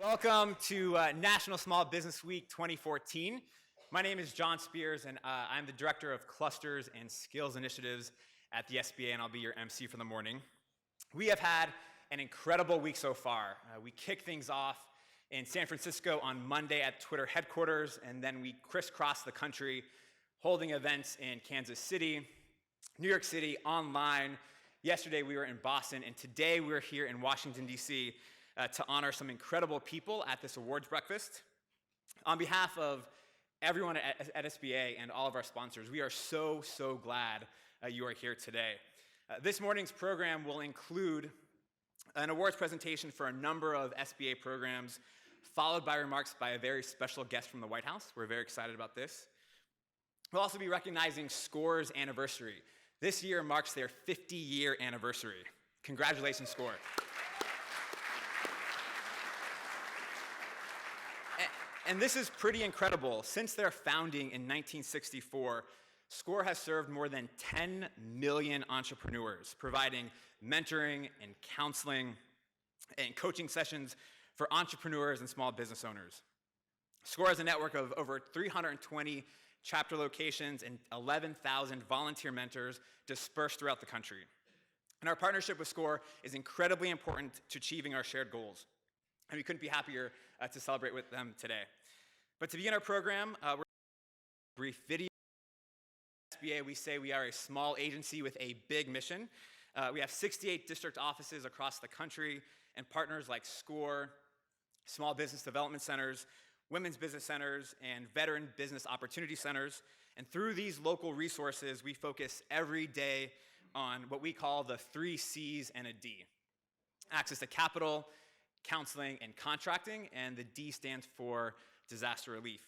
Welcome to National Small Business Week 2014. My name is John Spears, and I'm the Director of Clusters and Skills Initiatives at the SBA, and I'll be your MC for the morning. We have had an incredible week so far. We kicked things off in San Francisco on Monday at Twitter headquarters, and then we crisscrossed the country holding events in Kansas City, New York City, online. Yesterday we were in Boston, and today we're here in Washington, D.C., to honor some incredible people at this awards breakfast. On behalf of everyone at SBA and all of our sponsors, we are so glad you are here today. This morning's program will include an awards presentation for a number of SBA programs, followed by remarks by a very special guest from the White House. We're very excited about this. We'll also be recognizing SCORE's anniversary. This year marks their 50-year anniversary. Congratulations, SCORE. And this is pretty incredible. Since their founding in 1964, SCORE has served more than 10 million entrepreneurs, providing mentoring and counseling and coaching sessions for entrepreneurs and small business owners. SCORE has a network of over 320 chapter locations and 11,000 volunteer mentors dispersed throughout the country. And our partnership with SCORE is incredibly important to achieving our shared goals. And we couldn't be happier to celebrate with them today. But to begin our program, we're going to a brief video. At SBA, we say we are a small agency with a big mission. We have 68 district offices across the country and partners like SCORE, small business development centers, women's business centers, and veteran business opportunity centers. And through these local resources, we focus every day on what we call the 3 C's and a D: access to capital, counseling, and contracting, and the D stands for disaster relief.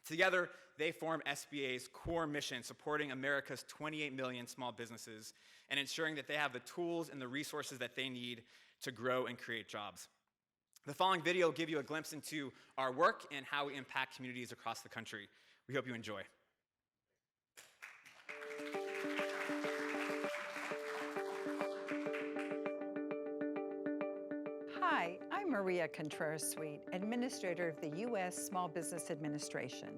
Together, they form SBA's core mission, supporting America's 28 million small businesses and ensuring that they have the tools and the resources that they need to grow and create jobs. The following video will give you a glimpse into our work and how we impact communities across the country. We hope you enjoy. Hi, I'm Maria Contreras-Sweet, Administrator of the U.S. Small Business Administration.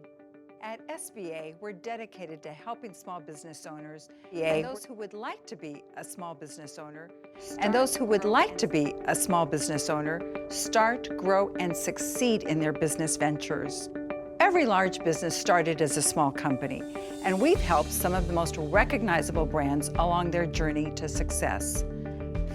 At SBA, we're dedicated to helping small business owners and those who would like to be a small business owner start, grow, and succeed in their business ventures. Every large business started as a small company, and we've helped some of the most recognizable brands along their journey to success.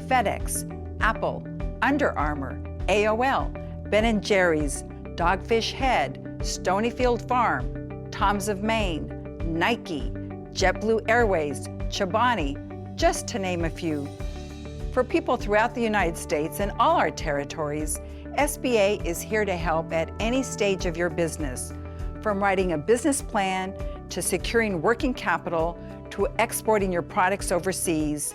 FedEx, Apple, Under Armour, AOL, Ben & Jerry's, Dogfish Head, Stonyfield Farm, Tom's of Maine, Nike, JetBlue Airways, Chobani, just to name a few. For people throughout the United States and all our territories, SBA is here to help at any stage of your business, from writing a business plan to securing working capital to exporting your products overseas.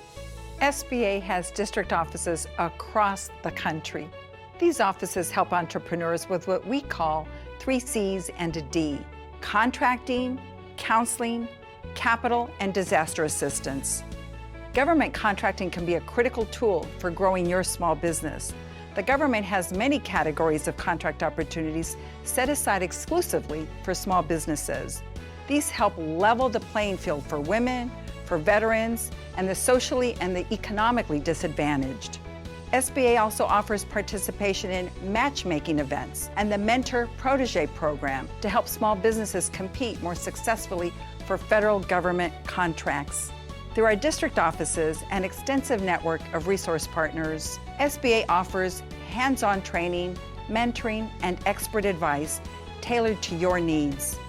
SBA has district offices across the country. These offices help entrepreneurs with what we call 3 C's and a D: contracting, counseling, capital, and disaster assistance. Government contracting can be a critical tool for growing your small business. The government has many categories of contract opportunities set aside exclusively for small businesses. These help level the playing field for women, for veterans, and the socially and the economically disadvantaged. SBA also offers participation in matchmaking events and the Mentor Protege program to help small businesses compete more successfully for federal government contracts. Through our district offices and extensive network of resource partners, SBA offers hands-on training, mentoring, and expert advice tailored to your needs.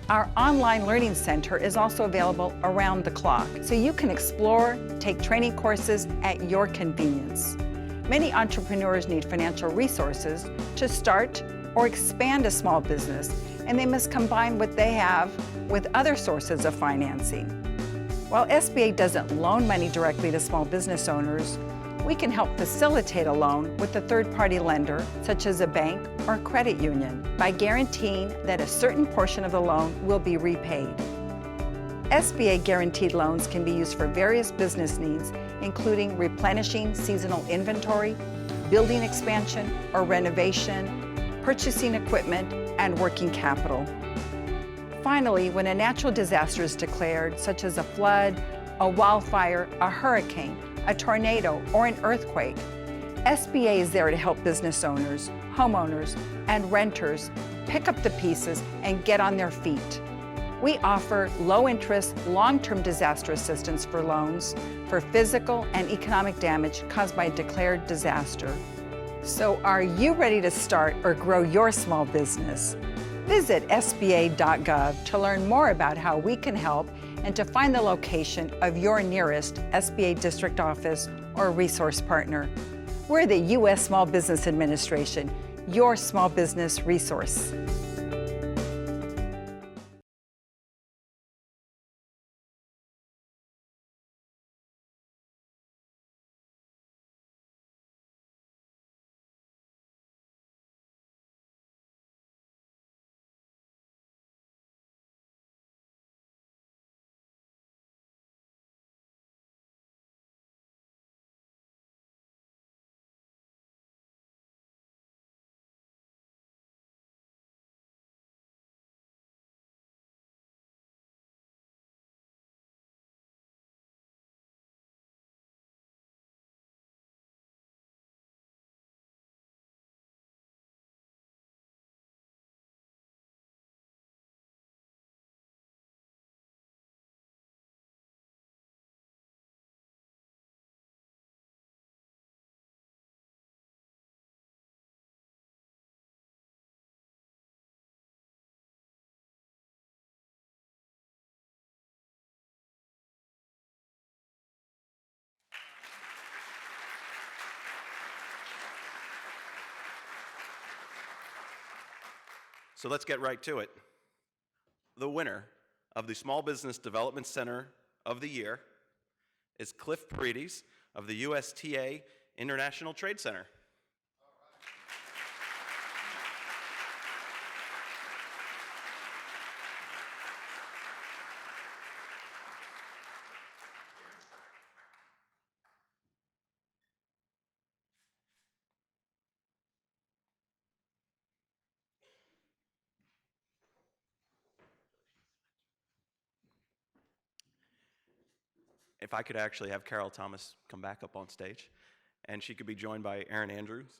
Our online learning center is also available around the clock, so you can explore, take training courses at your convenience. Many entrepreneurs need financial resources to start or expand a small business, and they must combine what they have with other sources of financing. While SBA doesn't loan money directly to small business owners, we can help facilitate a loan with a third-party lender, such as a bank or credit union, by guaranteeing that a certain portion of the loan will be repaid. SBA guaranteed loans can be used for various business needs, including replenishing seasonal inventory, building expansion or renovation, purchasing equipment, and working capital. Finally, when a natural disaster is declared, such as a flood, a wildfire, a hurricane, a tornado, or an earthquake, SBA is there to help business owners, homeowners, and renters pick up the pieces and get on their feet. We offer low-interest, long-term disaster assistance for loans for physical and economic damage caused by a declared disaster. So are you ready to start or grow your small business? Visit SBA.gov to learn more about how we can help and to find the location of your nearest SBA district office or resource partner. We're the U.S. Small Business Administration, your small business resource. So let's get right to it. The winner of the Small Business Development Center of the Year is Cliff Paredes of the USTA International Trade Center. If I could actually have Carol Thomas come back up on stage, and she could be joined by Aaron Andrews.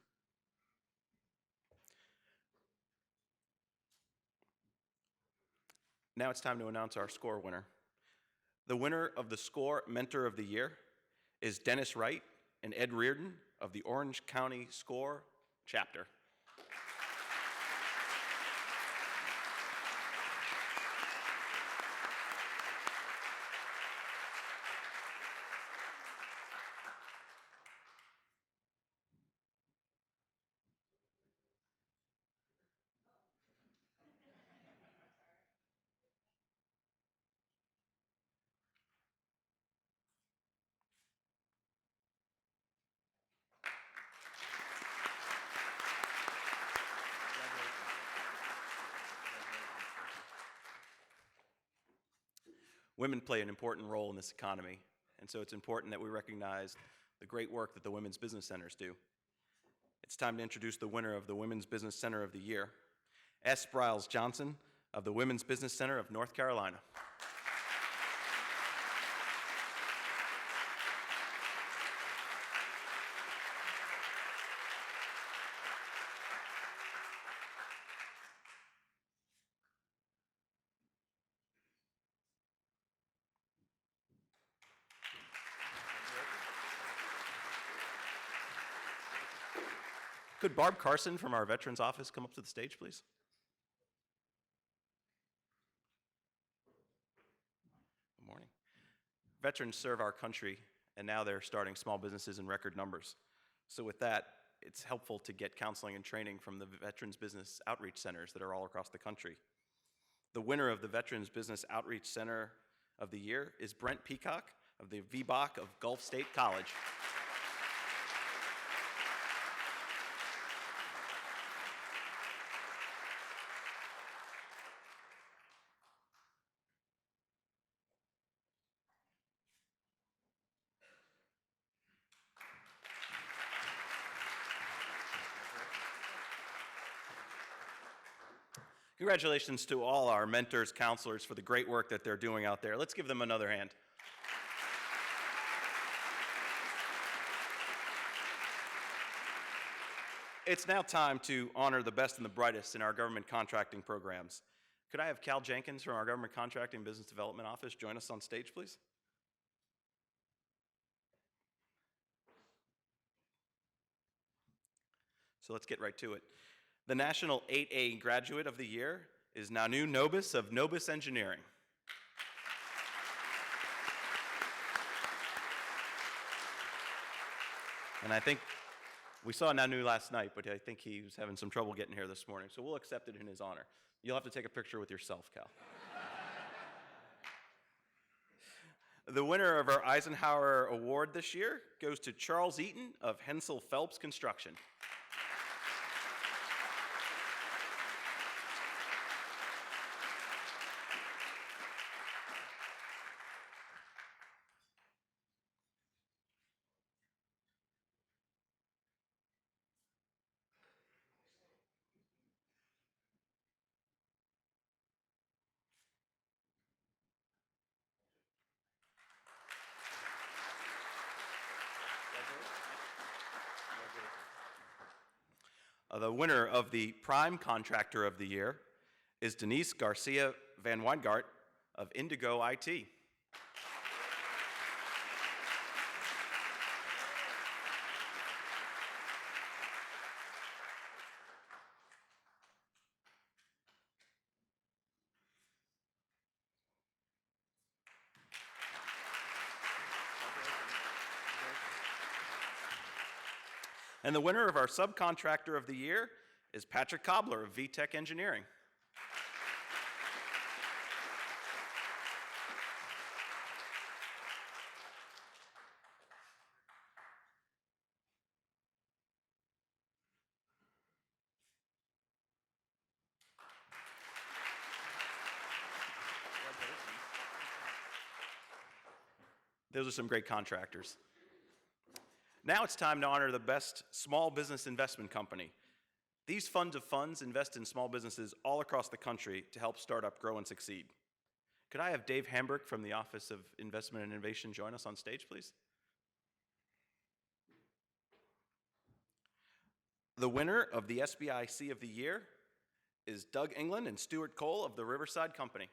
Now it's time to announce our SCORE winner. The winner of the SCORE Mentor of the Year is Dennis Wright and Ed Reardon of the Orange County SCORE chapter. Women play an important role in this economy, and so it's important that we recognize the great work that the Women's Business Centers do. It's time to introduce the winner of the Women's Business Center of the Year, S. Bryles Johnson of the Women's Business Center of North Carolina. Could Barb Carson from our Veterans Office come up to the stage, please? Good morning. Veterans serve our country, and now they're starting small businesses in record numbers. So with that, it's helpful to get counseling and training from the Veterans Business Outreach Centers that are all across the country. The winner of the Veterans Business Outreach Center of the Year is Brent Peacock of the VBOC of Gulf State College. Congratulations to all our mentors, counselors for the great work that they're doing out there. Let's give them another hand. It's now time to honor the best and the brightest in our government contracting programs. Could I have Cal Jenkins from our Government Contracting Business Development Office join us on stage, please? So let's get right to it. The National 8A Graduate of the Year is Nanu Nobis of Nobis Engineering. And I think we saw Nanu last night, but I think he was having some trouble getting here this morning, so we'll accept it in his honor. You'll have to take a picture with yourself, Cal. The winner of our Eisenhower Award this year goes to Charles Eaton of Hensel Phelps Construction. The winner of the Prime Contractor of the Year is Denise Garcia Van Weingart of Indigo IT. And the winner of our Subcontractor of the Year is Patrick Cobbler of VTech Engineering. Those are some great contractors. Now it's time to honor the best small business investment company. These funds of funds invest in small businesses all across the country to help start up, grow, and succeed. Could I have Dave Hamburg from the Office of Investment and Innovation join us on stage, please? The winner of the SBIC of the Year is Doug England and Stuart Cole of the Riverside Company.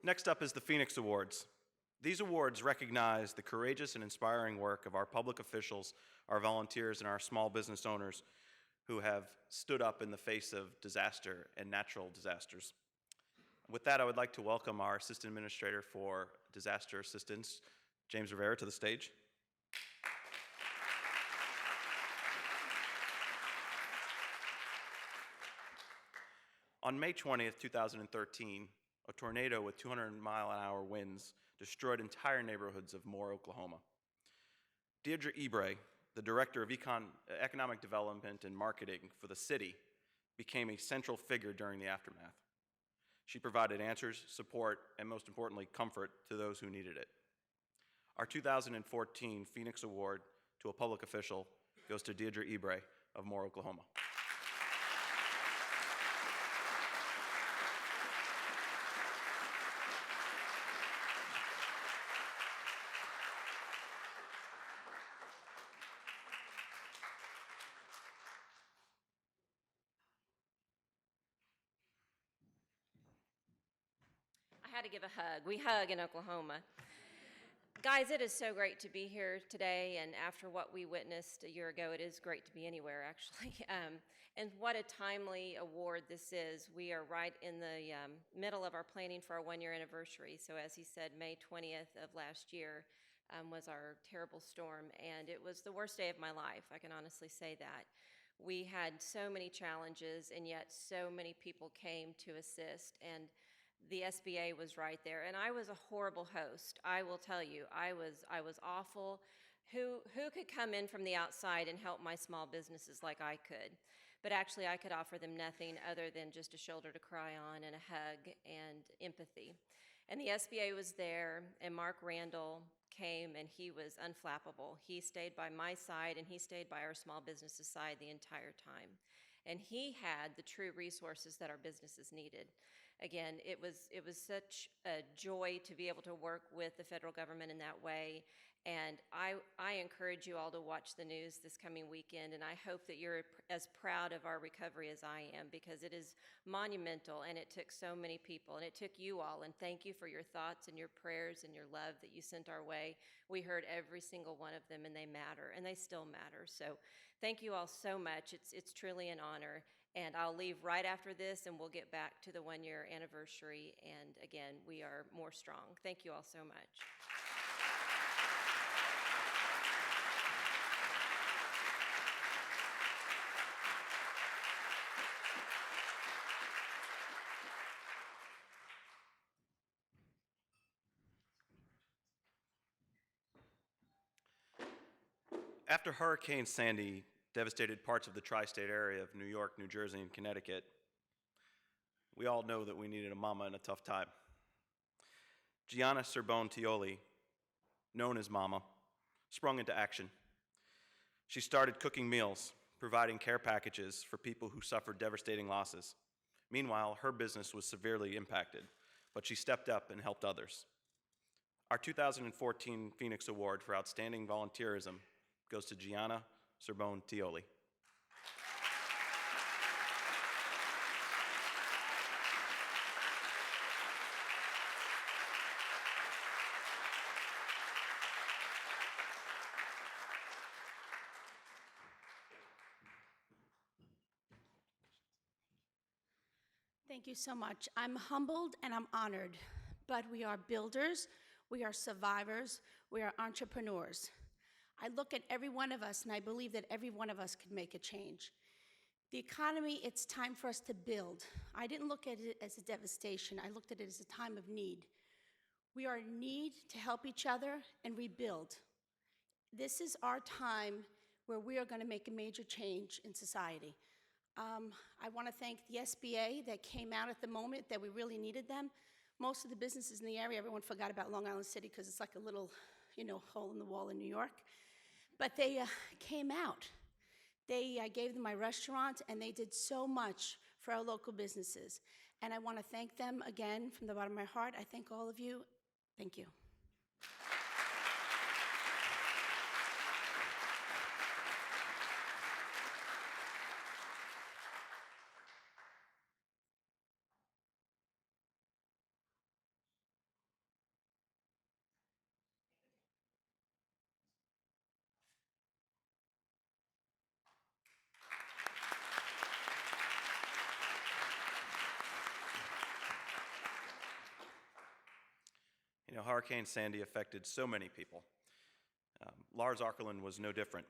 Next up is the Phoenix Awards. These awards recognize the courageous and inspiring work of our public officials, our volunteers, and our small business owners who have stood up in the face of disaster and natural disasters. With that, I would like to welcome our Assistant Administrator for Disaster Assistance, James Rivera, to the stage. On May 20th, 2013, a tornado with 200-mile-an-hour winds destroyed entire neighborhoods of Moore, Oklahoma. Deirdre Ebrey, the Director of Economic Development and Marketing for the city, became a central figure during the aftermath. She provided answers, support, and most importantly, comfort to those who needed it. Our 2014 Phoenix Award to a public official goes to Deirdre Ebrey of Moore, Oklahoma. I had to give a hug. We hug in Oklahoma. Guys, it is so great to be here today, and after what we witnessed a year ago, it is great to be anywhere, actually. And what a timely award this is. We are right in the middle of our planning for our one-year anniversary. So as he said, May 20th of last year was our terrible storm, and it was the worst day of my life. I can honestly say that. We had so many challenges, and yet so many people came to assist, and the SBA was right there, and I was a horrible host. I will tell you, I was awful. Who could come in from the outside and help my small businesses like I could? But actually, I could offer them nothing other than just a shoulder to cry on and a hug and empathy. And the SBA was there, and Mark Randall came, and he was unflappable. He stayed by my side, and he stayed by our small businesses side the entire time. And he had the true resources that our businesses needed. Again, it was such a joy to be able to work with the federal government in that way. And I encourage you all to watch the news this coming weekend, and I hope that you're as proud of our recovery as I am, because it is monumental, and it took so many people, and it took you all, and thank you for your thoughts and your prayers and your love that you sent our way. We heard every single one of them, and they matter, and they still matter. So thank you all so much. It's truly an honor, and I'll leave right after this, and we'll get back to the one-year anniversary, and again, we are more strong. Thank you all so much. After Hurricane Sandy devastated parts of the tri-state area of New York, New Jersey, and Connecticut, we all know that we needed a mama in a tough time. Gianna Cerbone-Tioli, known as Mama, sprung into action. She started cooking meals, providing care packages for people who suffered devastating losses. Meanwhile, her business was severely impacted, but she stepped up and helped others. Our 2014 Phoenix Award for Outstanding Volunteerism goes to Gianna Cerbone-Tioli. Thank you so much. I'm humbled and I'm honored, but we are builders, we are survivors, we are entrepreneurs. I look at every one of us and I believe that every one of us could make a change. The economy, it's time for us to build. I didn't look at it as a devastation, I looked at it as a time of need. We are in need to help each other and rebuild. This is our time where we are going to make a major change in society. I want to thank the SBA that came out at the moment that we really needed them. Most of the businesses in the area, everyone forgot about Long Island City because it's like a little, hole in the wall in New York. But they came out. I gave them my restaurant, and they did so much for our local businesses. And I want to thank them again from the bottom of my heart. I thank all of you. Thank you. Hurricane Sandy affected so many people. Lars Arkeland was no different.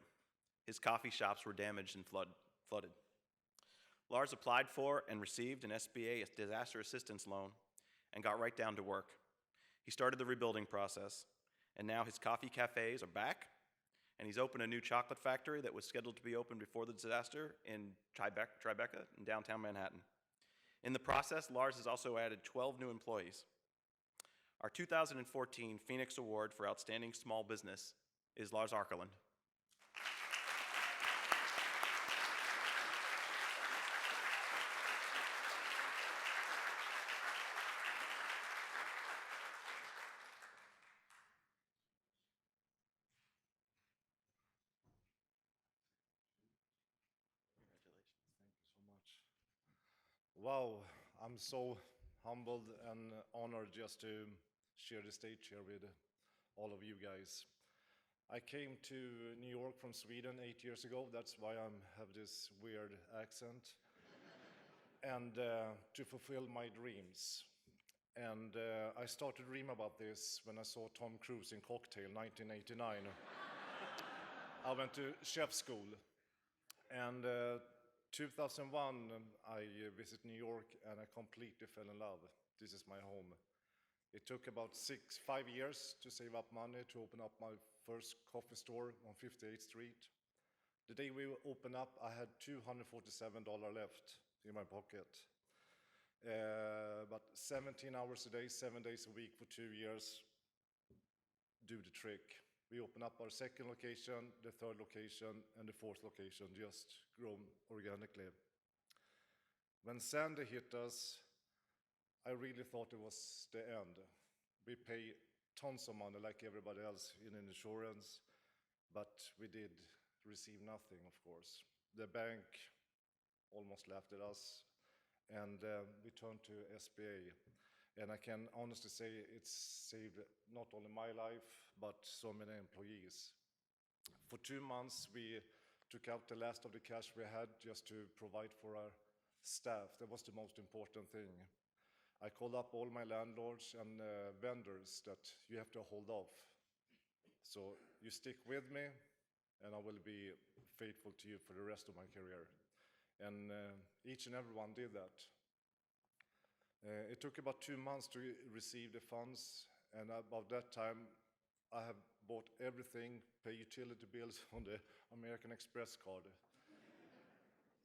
His coffee shops were damaged and flooded. Lars applied for and received an SBA disaster assistance loan and got right down to work. He started the rebuilding process, and now his coffee cafes are back, and he's opened a new chocolate factory that was scheduled to be opened before the disaster in Tribeca in downtown Manhattan. In the process, Lars has also added 12 new employees. Our 2014 Phoenix Award for Outstanding Small Business is Lars Arkeland. Wow, I'm so humbled and honored just to share the stage here with all of you guys. I came to New York from Sweden 8 years ago. That's why I have this weird accent. And to fulfill my dreams. And I started to dream about this when I saw Tom Cruise in Cocktail 1989. I went to chef school. And 2001, I visited New York and I completely fell in love. this is my home. It took about 5 years to save up money to open up my first coffee store on 58th Street. The day we opened up, I had $247 left in my pocket. But 17 hours a day, 7 days a week for 2 years do the trick. We opened up our second location, the third location, and the fourth location just grown organically. When Sandy hit us, I really thought it was the end. We pay tons of money like everybody else in insurance, but we did receive nothing, of course. The bank almost laughed at us, and we turned to SBA. And I can honestly say it's saved not only my life, but so many employees. For 2 months, we took out the last of the cash we had just to provide for our staff. That was the most important thing. I called up all my landlords and vendors that you have to hold off. So you stick with me, and I will be faithful to you for the rest of my career. And each and every one did that. It took about 2 months to receive the funds, and about that time, I have bought everything, pay utility bills on the American Express card.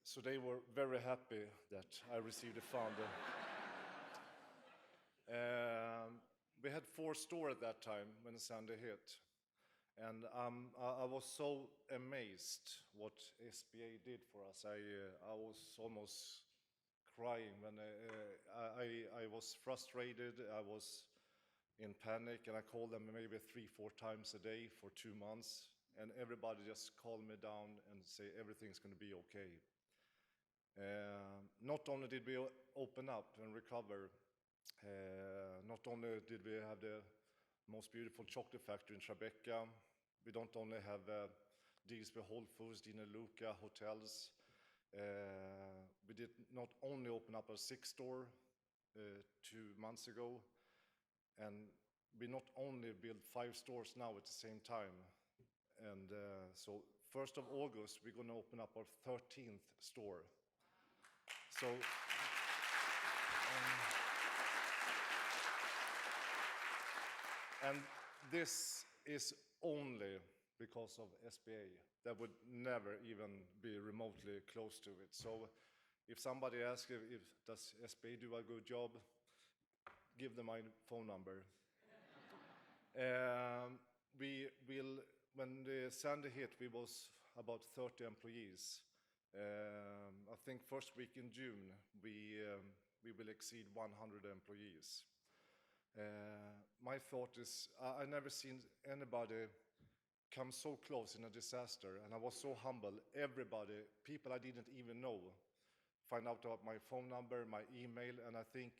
So they were very happy that I received the fund. We had 4 stores at that time when Sandy hit. And I was so amazed what SBA did for us. I was almost crying when I was frustrated. I was in panic, and I called them maybe 3-4 times a day for 2 months. And everybody just calmed me down and say everything's going to be okay. Not only did we open up and recover, not only did we have the most beautiful chocolate factory in Tribeca, we don't only have deals with Whole Foods, Dina Luca, hotels. We did not only open up our 6th store 2 months ago, and we not only build 5 stores now at the same time. And so 1st of August, we're going to open up our 13th store. So, and this is only because of SBA. That would never even be remotely close to it. So if somebody asks if does SBA do a good job, give them my phone number. We will, when the Sandy hit, we was about 30 employees. I think first week in June, we will exceed 100 employees. My thought is, I never seen anybody come so close in a disaster, and I was so humble. Everybody, people I didn't even know, find out about my phone number, my email, and I think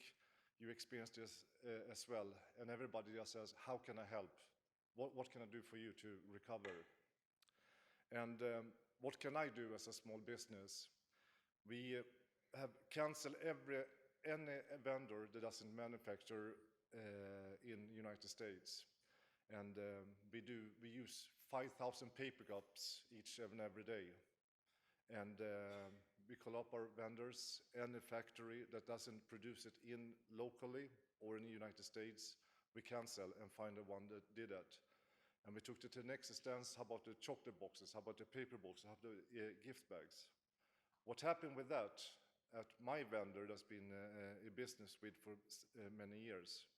you experienced this as well. And everybody just says, how can I help? What can I do for you to recover? And what can I do as a small business? We have canceled any vendor that doesn't manufacture in the United States. And we use 5,000 paper cups each and every day. And we call up our vendors, any factory that doesn't produce it in locally or in the United States, we cancel and find the one that did that. And we took it to the next extent. How about the chocolate boxes? How about the paper boxes? How about the gift bags? What happened with that at my vendor that's been in business with for many years?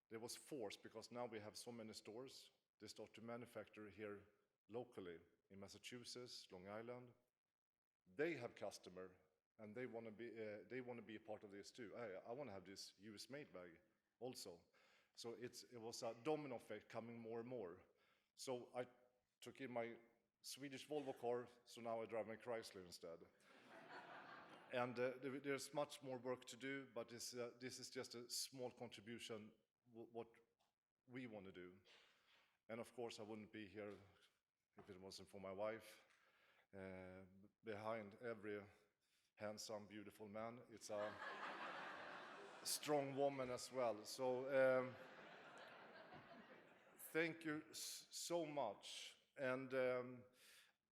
There was forced, because now we have so many stores. They start to manufacture here locally in Massachusetts, Long Island. They have customer, and they want to be a part of this too. I want to have this US made bag also. So it was a domino effect coming more and more. So I took in my Swedish Volvo car, so now I drive my Chrysler instead. And there's much more work to do, but this is just a small contribution, what we want to do. And of course, I wouldn't be here if it wasn't for my wife. Behind every handsome, beautiful man, it's a strong woman as well. So thank you so much. And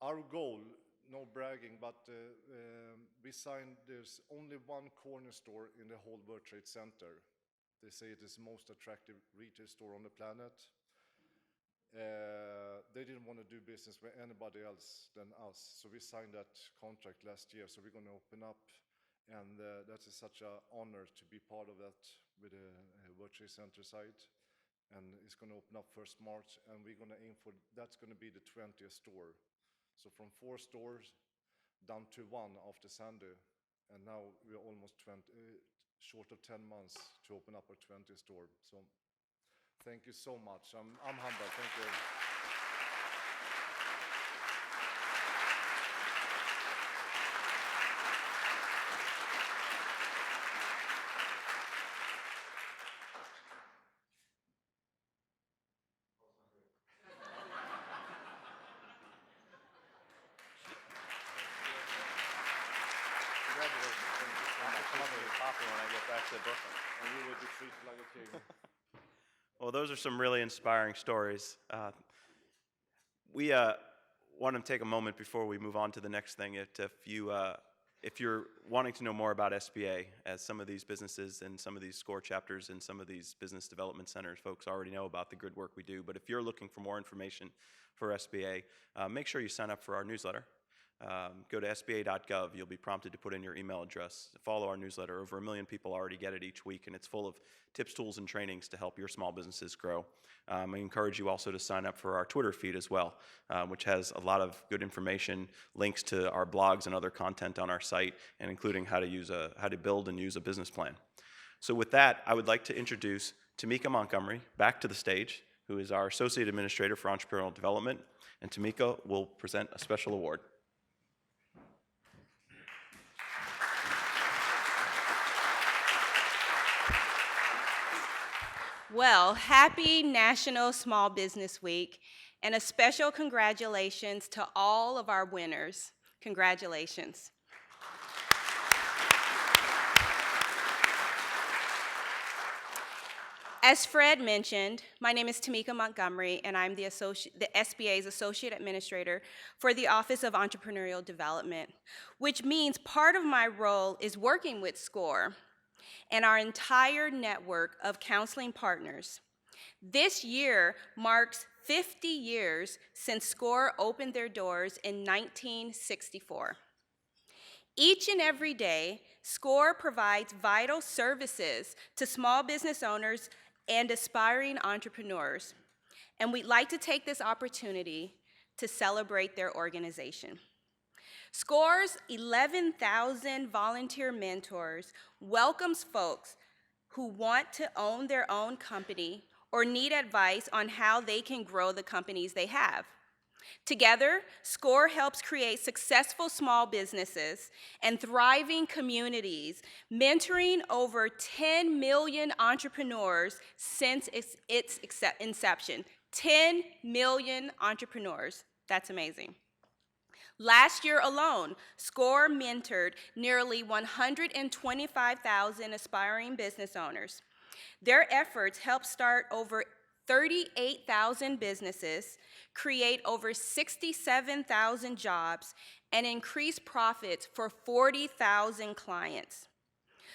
our goal, no bragging, but we signed, there's only one corner store in the whole World Trade Center. They say it is the most attractive retail store on the planet. They didn't want to do business with anybody else than us, so we signed that contract last year. So we're going to open up, and that is such an honor to be part of that with the World Trade Center site. And it's going to open up 1st March, and we're going to aim for, that's going to be the 20th store. So from 4 stores down to 1 after Sandy, and now we're almost short of 10 months to open up our 20th store. So thank you so much. I'm humbled. Thank you. Congratulations. Thank you so much. Come up with a coffee when I get back to Brooklyn. And you will be treated like a king. Well, those are some really inspiring stories. We want to take a moment before we move on to the next thing. If you're wanting to know more about SBA, as some of these businesses and some of these SCORE chapters and some of these business development centers, folks already know about the good work we do. But if you're looking for more information for SBA, make sure you sign up for our newsletter. Go to sba.gov. You'll be prompted to put in your email address. Follow our newsletter. Over 1 million people already get it each week, and it's full of tips, tools, and trainings to help your small businesses grow. I encourage you also to sign up for our Twitter feed as well, which has a lot of good information, links to our blogs and other content on our site, and including how to build and use a business plan. So with that, I would like to introduce Tamika Montgomery back to the stage, who is our Associate Administrator for Entrepreneurial Development, and Tamika will present a special award. Well, happy National Small Business Week, and a special congratulations to all of our winners. Congratulations. As Fred mentioned, my name is Tamika Montgomery, and I'm the SBA's Associate Administrator for the Office of Entrepreneurial Development, which means part of my role is working with SCORE and our entire network of counseling partners. This year marks 50 years since SCORE opened their doors in 1964. Each and every day, SCORE provides vital services to small business owners and aspiring entrepreneurs, and we'd like to take this opportunity to celebrate their organization. SCORE's 11,000 volunteer mentors welcomes folks who want to own their own company or need advice on how they can grow the companies they have. Together, SCORE helps create successful small businesses and thriving communities, mentoring over 10 million entrepreneurs since its inception. 10 million entrepreneurs. That's amazing. Last year alone, SCORE mentored nearly 125,000 aspiring business owners. Their efforts helped start over 38,000 businesses, create over 67,000 jobs, and increase profits for 40,000 clients.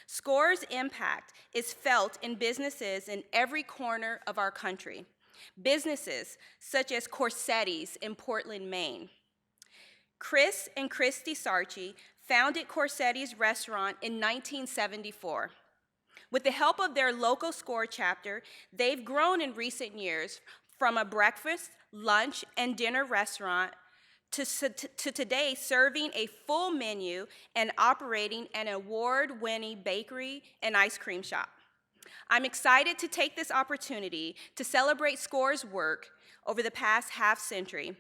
SCORE's impact is felt in businesses in every corner of our country. Businesses such as Corsetti's in Portland, Maine. Chris and Christy Sarchi founded Corsetti's restaurant in 1974. With the help of their local SCORE chapter, they've grown in recent years from a breakfast, lunch, and dinner restaurant to today serving a full menu and operating an award-winning bakery and ice cream shop. I'm excited to take this opportunity to celebrate SCORE's work over the past half-century.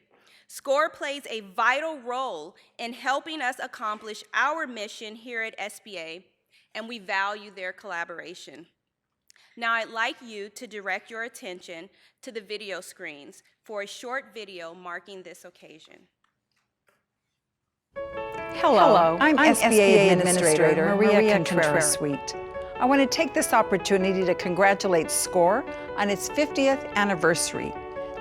SCORE plays a vital role in helping us accomplish our mission here at SBA, and we value their collaboration. Now I'd like you to direct your attention to the video screens for a short video marking this occasion. Hello, I'm SBA Administrator Maria Contreras-Sweet. I want to take this opportunity to congratulate SCORE on its 50th anniversary.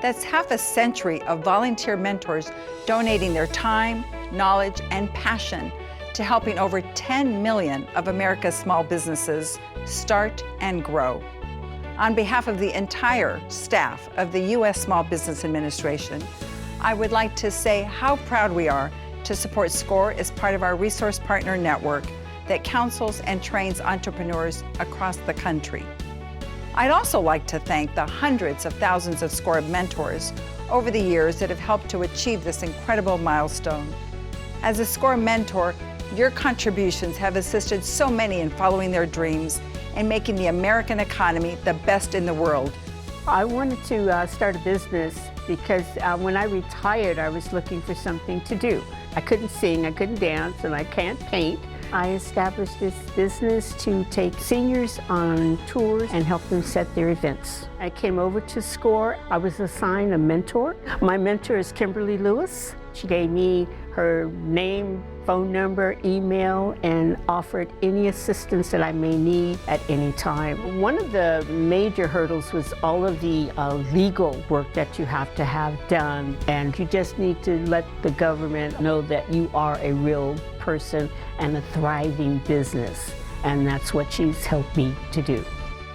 That's half a century of volunteer mentors donating their time, knowledge, and passion to helping over 10 million of America's small businesses start and grow. On behalf of the entire staff of the U.S. Small Business Administration, I would like to say how proud we are to support SCORE as part of our resource partner network that counsels and trains entrepreneurs across the country. I'd also like to thank the hundreds of thousands of SCORE mentors over the years that have helped to achieve this incredible milestone. As a SCORE mentor, your contributions have assisted so many in following their dreams and making the American economy the best in the world. I wanted to start a business because when I retired, I was looking for something to do. I couldn't sing, I couldn't dance, and I can't paint. I established this business to take seniors on tours and help them set their events. I came over to SCORE. I was assigned a mentor. My mentor is Kimberly Lewis. She gave me her name, phone number, email, and offered any assistance that I may need at any time. One of the major hurdles was all of the legal work that you have to have done, and you just need to let the government know that you are a real person and a thriving business, and that's what she's helped me to do.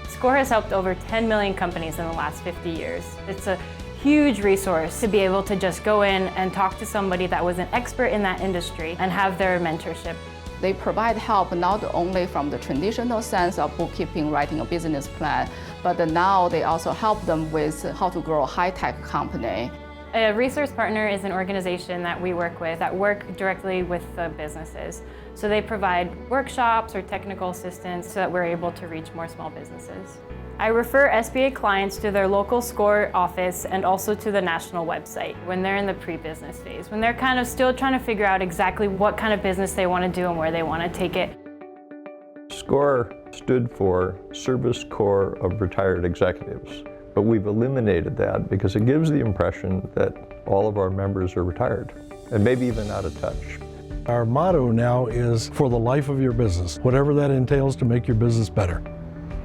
SCORE has helped over 10 million companies in the last 50 years. It's a huge resource to be able to just go in and talk to somebody that was an expert in that industry and have their mentorship. They provide help not only from the traditional sense of bookkeeping, writing a business plan, but now they also help them with how to grow a high-tech company. A resource partner is an organization that we work with that work directly with the businesses. So they provide workshops or technical assistance so that we're able to reach more small businesses. I refer SBA clients to their local SCORE office and also to the national website when they're in the pre-business phase, when they're kind of still trying to figure out exactly what kind of business they want to do and where they want to take it. SCORE stood for Service Corps of Retired Executives, but we've eliminated that because it gives the impression that all of our members are retired and maybe even out of touch. Our motto now is for the life of your business, whatever that entails to make your business better.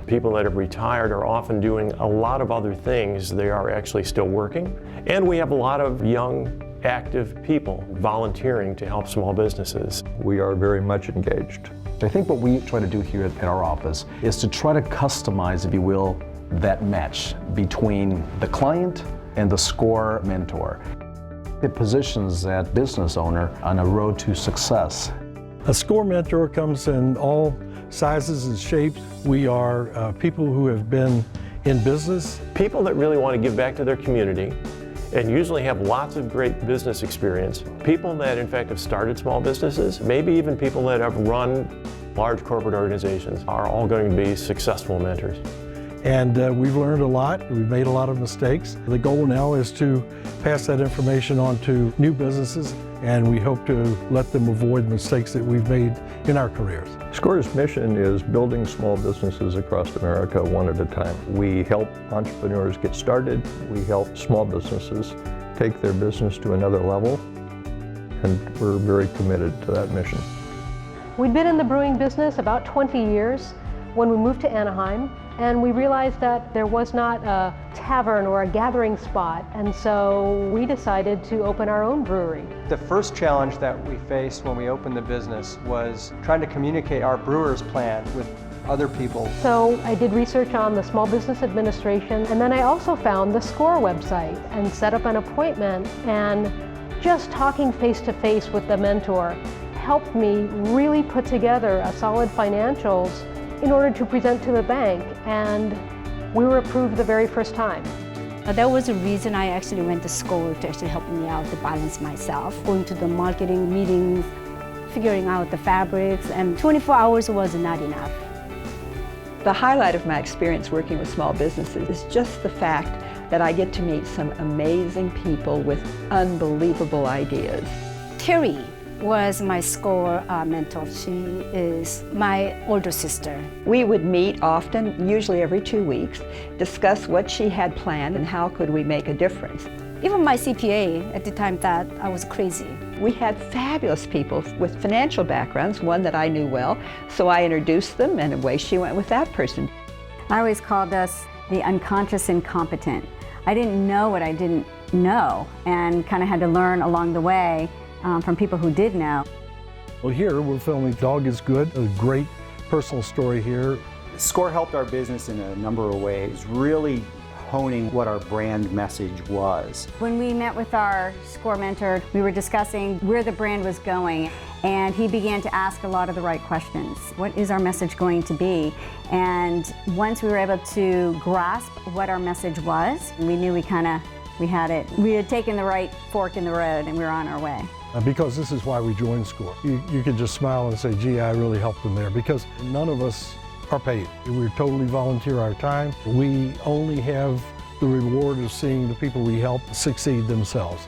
People that have retired are often doing a lot of other things. They are actually still working. And we have a lot of young, active people volunteering to help small businesses. We are very much engaged. I think what we try to do here at our office is to try to customize, if you will, that match between the client and the SCORE mentor. It positions that business owner on a road to success. A SCORE mentor comes in all sizes and shapes. We are people who have been in business. People that really want to give back to their community and usually have lots of great business experience. People that in fact have started small businesses, maybe even people that have run large corporate organizations are all going to be successful mentors. And we've learned a lot. We've made a lot of mistakes. The goal now is to pass that information on to new businesses, and we hope to let them avoid mistakes that we've made in our careers. SCORE's mission is building small businesses across America one at a time. We help entrepreneurs get started. We help small businesses take their business to another level, and we're very committed to that mission. We'd been in the brewing business about 20 years when we moved to Anaheim, and we realized that there was not a tavern or a gathering spot, and so we decided to open our own brewery. The first challenge that we faced when we opened the business was trying to communicate our brewer's plan with other people. So I did research on the Small Business Administration, and then I also found the SCORE website and set up an appointment, and just talking face-to-face with the mentor helped me really put together a solid financials in order to present to the bank, and we were approved the very first time. That was the reason I actually went to SCORE to actually help me out to balance myself, going to the marketing meetings, figuring out the fabrics, and 24 hours was not enough. The highlight of my experience working with small businesses is just the fact that I get to meet some amazing people with unbelievable ideas. Terry was my SCORE mentor. She is my older sister. We would meet often, usually every 2 weeks, discuss what she had planned and how could we make a difference. Even my CPA at the time thought I was crazy. We had fabulous people with financial backgrounds, one that I knew well, so I introduced them and away she went with that person. I always called us the unconscious incompetent. I didn't know what I didn't know and kind of had to learn along the way from people who did know. Well, here we're filming Dog is Good, a great personal story here. SCORE helped our business in a number of ways, really honing what our brand message was. When we met with our SCORE mentor, we were discussing where the brand was going, and he began to ask a lot of the right questions. What is our message going to be? And once we were able to grasp what our message was, we knew we had it. We had taken the right fork in the road and we were on our way. Because this is why we joined SCORE. You could just smile and say, gee, I really helped them there, because none of us are paid. We totally volunteer our time. We only have the reward of seeing the people we help succeed themselves.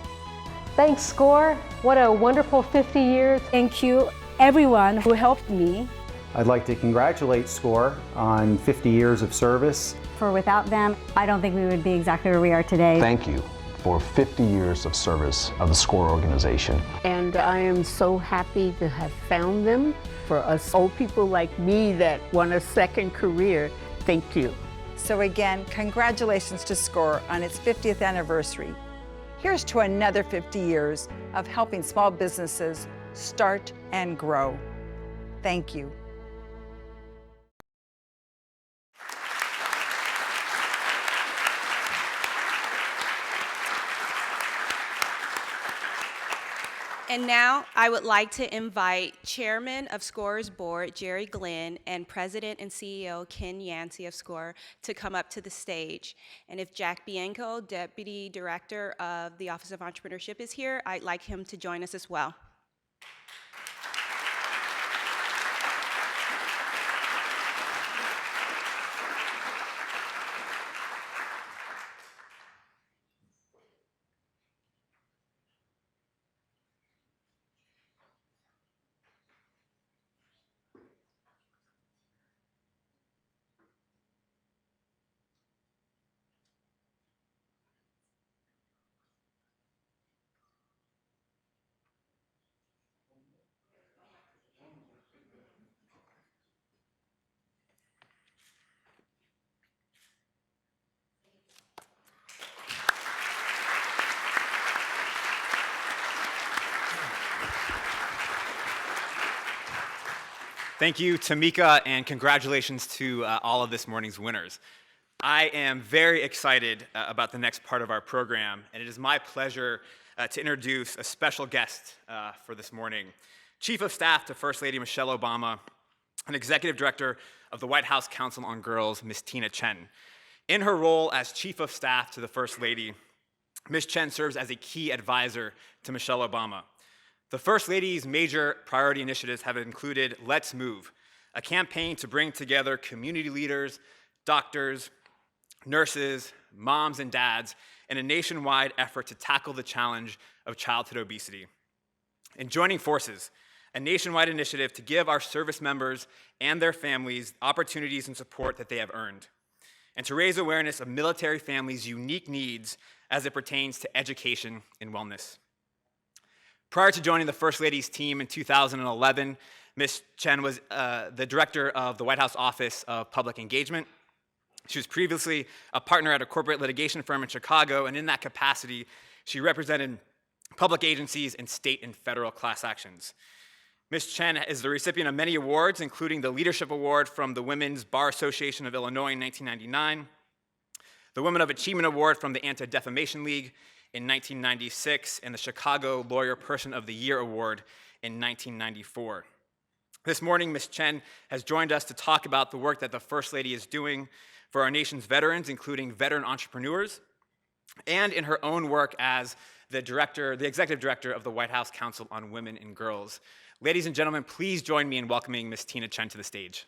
Thanks, SCORE. What a wonderful 50 years. Thank you, everyone who helped me. I'd like to congratulate SCORE on 50 years of service. For without them, I don't think we would be exactly where we are today. Thank you for 50 years of service of the SCORE organization. And I am so happy to have found them. For us old people like me that want a second career, thank you. So again, congratulations to SCORE on its 50th anniversary. Here's to another 50 years of helping small businesses start and grow. Thank you. And now I would like to invite Chairman of SCORE's board, Jerry Glenn, and President and CEO Ken Yancey of SCORE to come up to the stage. And if Jack Bianco, Deputy Director of the Office of Entrepreneurship, is here, I'd like him to join us as well. Thank you, Tamika, and congratulations to all of this morning's winners. I am very excited about the next part of our program, and it is my pleasure to introduce a special guest for this morning. Chief of Staff to First Lady Michelle Obama and Executive Director of the White House Council on Girls, Ms. Tina Chen. In her role as Chief of Staff to the First Lady, Ms. Chen serves as a key advisor to Michelle Obama. The First Lady's major priority initiatives have included Let's Move, a campaign to bring together community leaders, doctors, nurses, moms, and dads in a nationwide effort to tackle the challenge of childhood obesity. And Joining Forces, a nationwide initiative to give our service members and their families opportunities and support that they have earned, and to raise awareness of military families' unique needs as it pertains to education and wellness. Prior to joining the First Lady's team in 2011, Ms. Chen was the director of the White House Office of Public Engagement. She was previously a partner at a corporate litigation firm in Chicago, and in that capacity, she represented public agencies in state and federal class actions. Ms. Chen is the recipient of many awards, including the Leadership Award from the Women's Bar Association of Illinois in 1999, the Women of Achievement Award from the Anti-Defamation League in 1996, and the Chicago Lawyer Person of the Year Award in 1994. This morning, Ms. Chen has joined us to talk about the work that the First Lady is doing for our nation's veterans, including veteran entrepreneurs, and in her own work as the Executive Director of the White House Council on Women and Girls. Ladies and gentlemen, please join me in welcoming Ms. Tina Chen to the stage.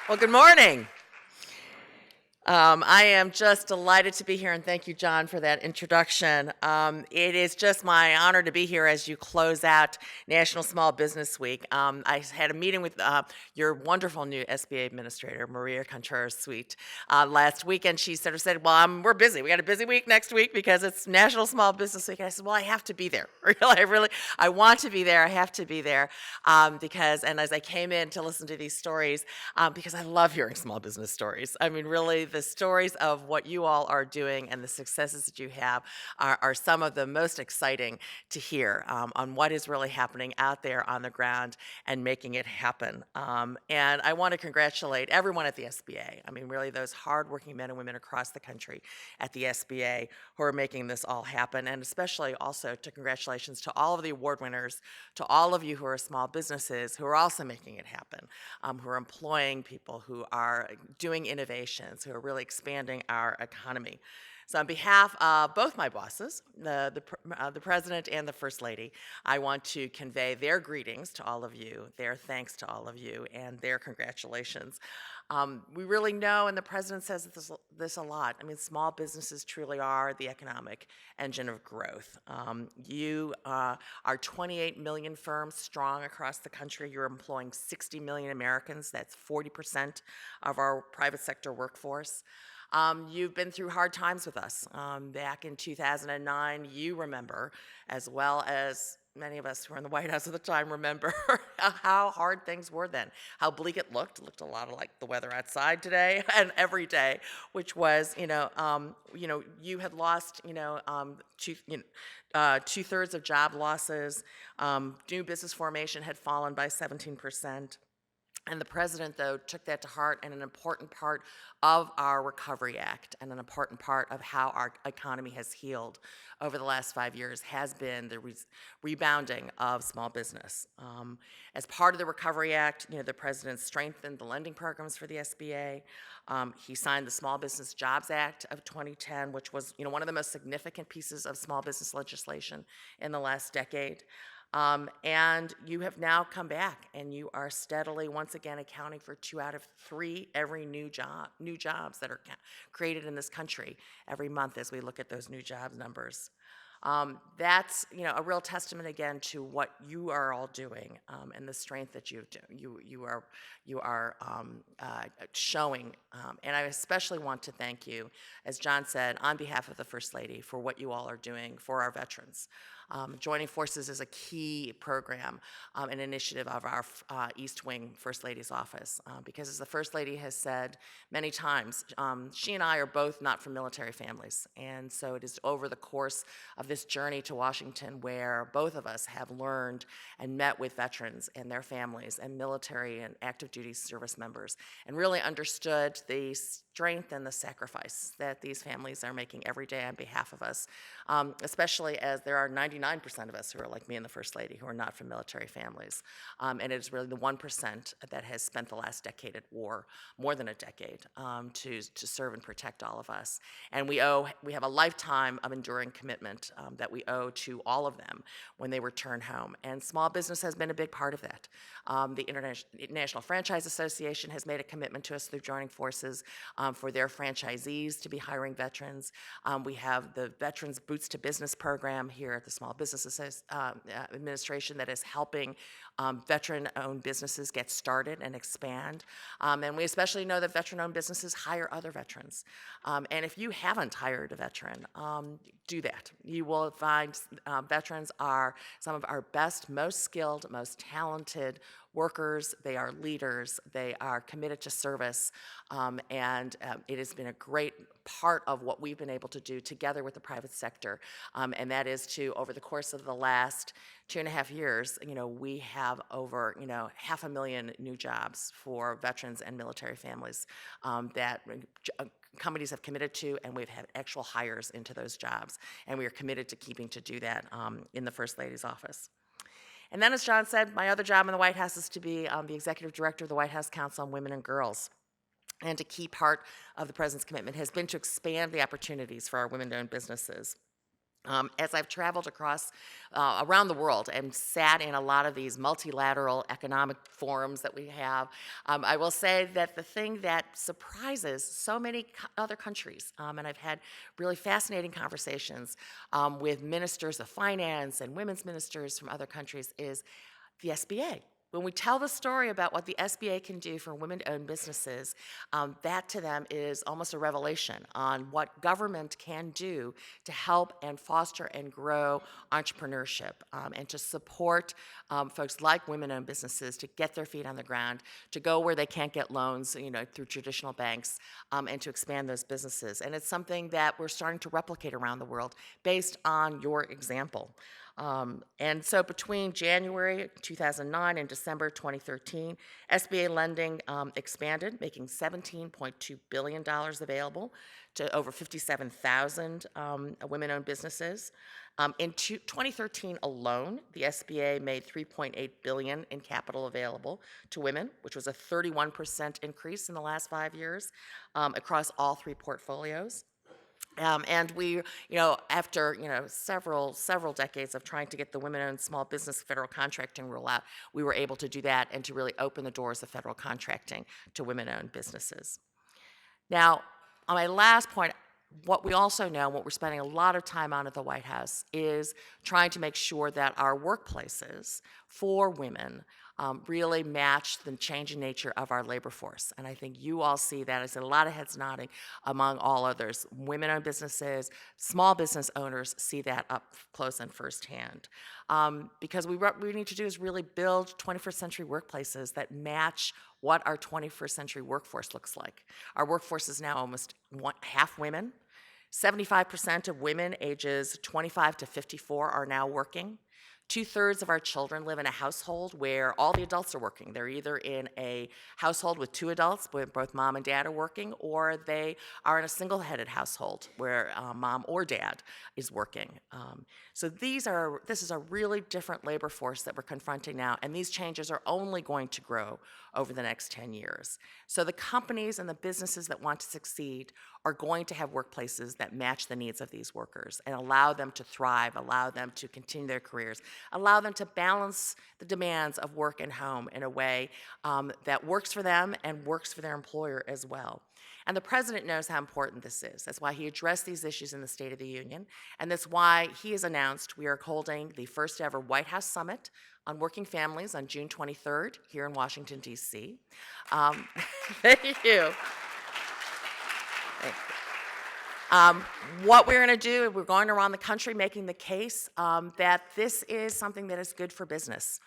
Well, good morning. I am just delighted to be here, and thank you, John, for that introduction. It is just my honor to be here as you close out National Small Business Week. I had a meeting with your wonderful new SBA administrator, Maria Contreras-Sweet, last week, and she sort of said, well, we're busy. We got a busy week next week because it's National Small Business Week. And I said, well, I have to be there. I want to be there. I have to be there because, and as I came in to listen to these stories, because I love hearing small business stories. I mean, really, the stories of what you all are doing and the successes that you have are some of the most exciting to hear on what is really happening out there on the ground and making it happen. And I want to congratulate everyone at the SBA. I mean, really, those hardworking men and women across the country at the SBA who are making this all happen, and especially also to congratulations to all of the award winners, to all of you who are small businesses who are also making it happen, who are employing people, who are doing innovations, who are really expanding our economy. So on behalf of both my bosses, the President and the First Lady, I want to convey their greetings to all of you, their thanks to all of you, and their congratulations. We really know, and the President says this a lot, I mean, small businesses truly are the economic engine of growth. You are 28 million firms strong across the country. You're employing 60 million Americans. That's 40% of our private sector workforce. You've been through hard times with us. Back in 2009, you remember, as well as many of us who were in the White House at the time remember how hard things were then, how bleak it looked. It looked a lot like the weather outside today and every day, which was, you had lost, two-thirds of job losses. New business formation had fallen by 17%. And the President, though, took that to heart, and an important part of our Recovery Act and an important part of how our economy has healed over the last 5 years has been the rebounding of small business. As part of the Recovery Act, the President strengthened the lending programs for the SBA. He signed the Small Business Jobs Act of 2010, which was one of the most significant pieces of small business legislation in the last decade. And you have now come back, and you are steadily, once again, accounting for 2 out of 3 every new jobs that are created in this country every month as we look at those new jobs numbers. That's a real testament again to what you are all doing and the strength that you are showing. And I especially want to thank you, as John said, on behalf of the First Lady, for what you all are doing for our veterans. Joining Forces is a key program, an initiative of our East Wing First Lady's office, because as the First Lady has said many times, she and I are both not from military families, and so it is over the course of this journey to Washington where both of us have learned and met with veterans and their families and military and active duty service members and really understood the strength and the sacrifice that these families are making every day on behalf of us, especially as there are 99% of us who are like me and the First Lady who are not from military families. And it is really the 1% that has spent the last decade at war, more than a decade, to serve and protect all of us. And we have a lifetime of enduring commitment that we owe to all of them when they return home. And small business has been a big part of that. The International Franchise Association has made a commitment to us through joining forces for their franchisees to be hiring veterans. We have the Veterans Boots to Business program here at the Small Business Administration that is helping veteran-owned businesses get started and expand. And we especially know that veteran-owned businesses hire other veterans. And if you haven't hired a veteran, do that. You will find veterans are some of our best, most skilled, most talented workers. They are leaders. They are committed to service. And it has been a great part of what we've been able to do together with the private sector. And that is to, over the course of the last 2.5 years, we have over, 500,000 new jobs for veterans and military families that companies have committed to, and we've had actual hires into those jobs. And we are committed to keeping to do that in the First Lady's office. And then, as John said, my other job in the White House is to be the executive director of the White House Council on Women and Girls. And a key part of the President's commitment has been to expand the opportunities for our women-owned businesses. As I've traveled across around the world and sat in a lot of these multilateral economic forums that we have, I will say that the thing that surprises so many other countries, and I've had really fascinating conversations with ministers of finance and women's ministers from other countries, is the SBA. When we tell the story about what the SBA can do for women-owned businesses, that to them is almost a revelation on what government can do to help and foster and grow entrepreneurship, and to support folks like women-owned businesses to get their feet on the ground, to go where they can't get loans, through traditional banks, and to expand those businesses. And it's something that we're starting to replicate around the world based on your example. And so between January 2009 and December 2013, SBA lending expanded, making $17.2 billion available to over 57,000 women-owned businesses. In 2013 alone, the SBA made $3.8 billion in capital available to women, which was a 31% increase in the last 5 years across all three portfolios. And we, after several decades of trying to get the women-owned small business federal contracting rule out, we were able to do that and to really open the doors of federal contracting to women-owned businesses. Now, on my last point, what we also know, what we're spending a lot of time on at the White House, is trying to make sure that our workplaces for women really match the changing nature of our labor force. And I think you all see that. I see a lot of heads nodding among all others. Women-owned businesses, small business owners see that up close and firsthand. Because what we need to do is really build 21st century workplaces that match what our 21st century workforce looks like. Our workforce is now almost half women. 75% of women ages 25 to 54 are now working. 2/3 of our children live in a household where all the adults are working. They're either in a household with 2 adults, where both mom and dad are working, or they are in a single-headed household where mom or dad is working. So this is a really different labor force that we're confronting now, and these changes are only going to grow over the next 10 years. So the companies and the businesses that want to succeed are going to have workplaces that match the needs of these workers and allow them to thrive, allow them to continue their careers, allow them to balance the demands of work and home in a way that works for them and works for their employer as well. And the president knows how important this is. That's why he addressed these issues in the State of the Union, and that's why he has announced we are holding the first ever White House Summit on Working Families on June 23rd here in Washington, D.C. Thank you. Thank you. What we're going to do, we're going around the country making the case that this is something that is good for business.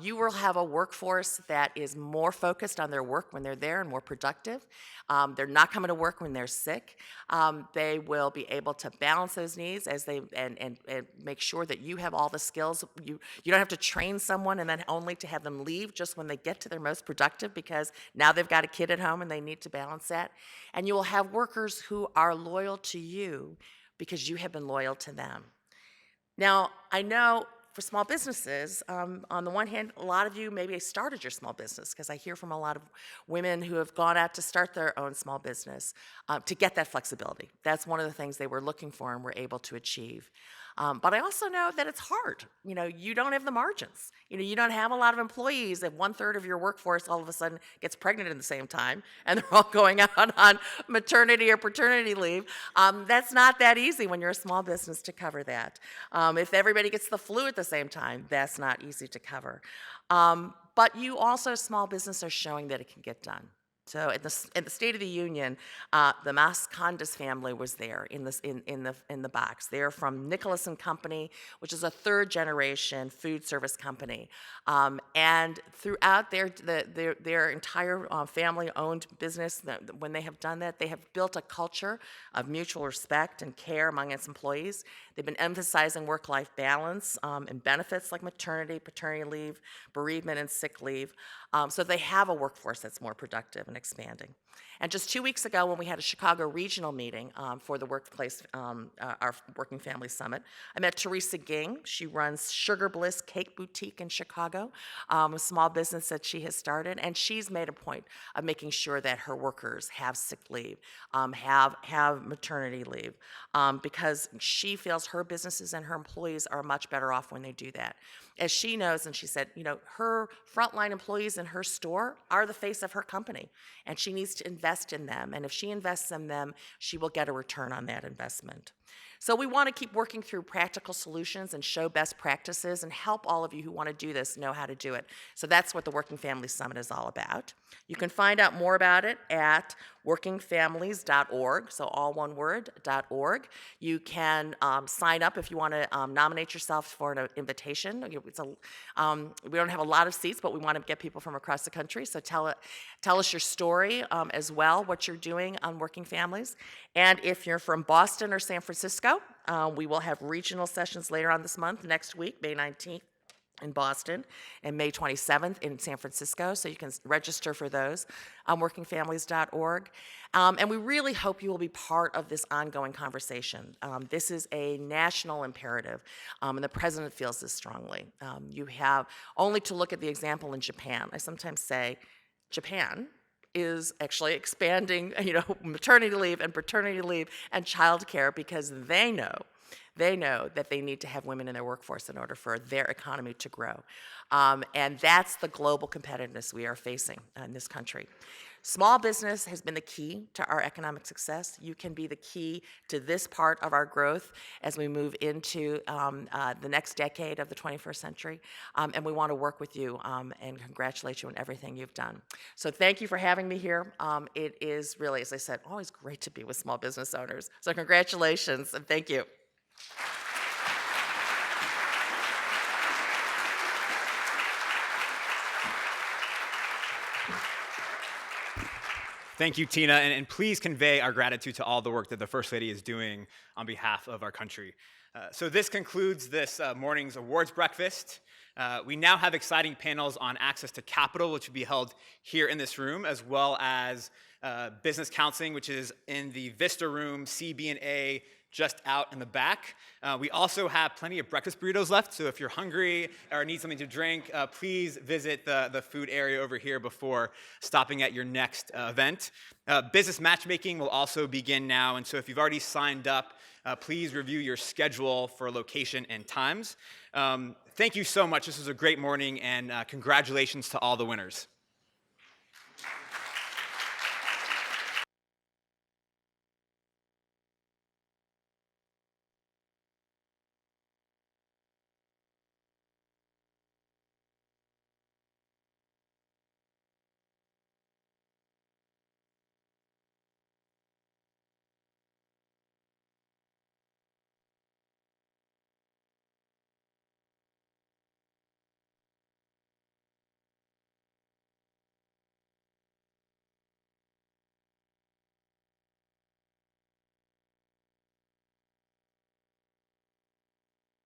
You will have a workforce that is more focused on their work when they're there and more productive. They're not coming to work when they're sick. They will be able to balance those needs as they and make sure that you have all the skills. You don't have to train someone and then only to have them leave just when they get to their most productive, because now they've got a kid at home and they need to balance that. And you will have workers who are loyal to you because you have been loyal to them. Now, I know for small businesses, on the one hand, a lot of you maybe started your small business, because I hear from a lot of women who have gone out to start their own small business to get that flexibility. That's one of the things they were looking for and were able to achieve. But I also know that it's hard. You don't have the margins. You don't have a lot of employees. If 1/3 of your workforce all of a sudden gets pregnant at the same time and they're all going out on maternity or paternity leave, that's not that easy when you're a small business to cover that. If everybody gets the flu at the same time, that's not easy to cover. But you also, small business, are showing that it can get done. So in the State of the Union, the Mascondas family was there in the box. They're from Nicholas and Company, which is a 3rd-generation food service company. And throughout their entire family-owned business, when they have done that, they have built a culture of mutual respect and care among its employees. They've been emphasizing work-life balance and benefits like maternity, paternity leave, bereavement, and sick leave. So they have a workforce that's more productive and and expanding. And just 2 weeks ago, when we had a Chicago regional meeting for the workplace, our Working Family Summit, I met Teresa Ging. She runs Sugar Bliss Cake Boutique in Chicago, a small business that she has started, and she's made a point of making sure that her workers have sick leave, have maternity leave, because she feels her businesses and her employees are much better off when they do that. As she knows, and she said, you know, her frontline employees in her store are the face of her company, and she needs to invest in them. And if she invests in them, she will get a return on that investment. So we want to keep working through practical solutions and show best practices and help all of you who want to do this know how to do it. So that's what the Working Family Summit is all about. You can find out more about it at workingfamilies.org, so all one word, .org. You can sign up if you want to nominate yourself for an invitation. We don't have a lot of seats, but we want to get people from across the country, so tell us your story as well, what you're doing on Working Families. And if you're from Boston or San Francisco, we will have regional sessions later on this month, next week, May 19th. In Boston and May 27th in San Francisco, so you can register for those on workingfamilies.org. And we really hope you will be part of this ongoing conversation. This is a national imperative, and the president feels this strongly. You have only to look at the example in Japan. I sometimes say Japan is actually expanding, maternity leave and paternity leave and childcare because they know that they need to have women in their workforce in order for their economy to grow. And that's the global competitiveness we are facing in this country. Small business has been the key to our economic success. You can be the key to this part of our growth as we move into the next decade of the 21st century. And we want to work with you and congratulate you on everything you've done. So thank you for having me here. It is really, as I said, always great to be with small business owners. So congratulations and thank you. Thank you, Tina, and please convey our gratitude to all the work that the First Lady is doing on behalf of our country. So this concludes this morning's awards breakfast. We now have exciting panels on access to capital, which will be held here in this room, as well as business counseling, which is in the Vista room, C, B, and A, just out in the back. We also have plenty of breakfast burritos left, so if you're hungry or need something to drink, please visit the food area over here before stopping at your next event. Business matchmaking will also begin now, and so if you've already signed up, please review your schedule for location and times. Thank you so much. This was a great morning, and congratulations to all the winners.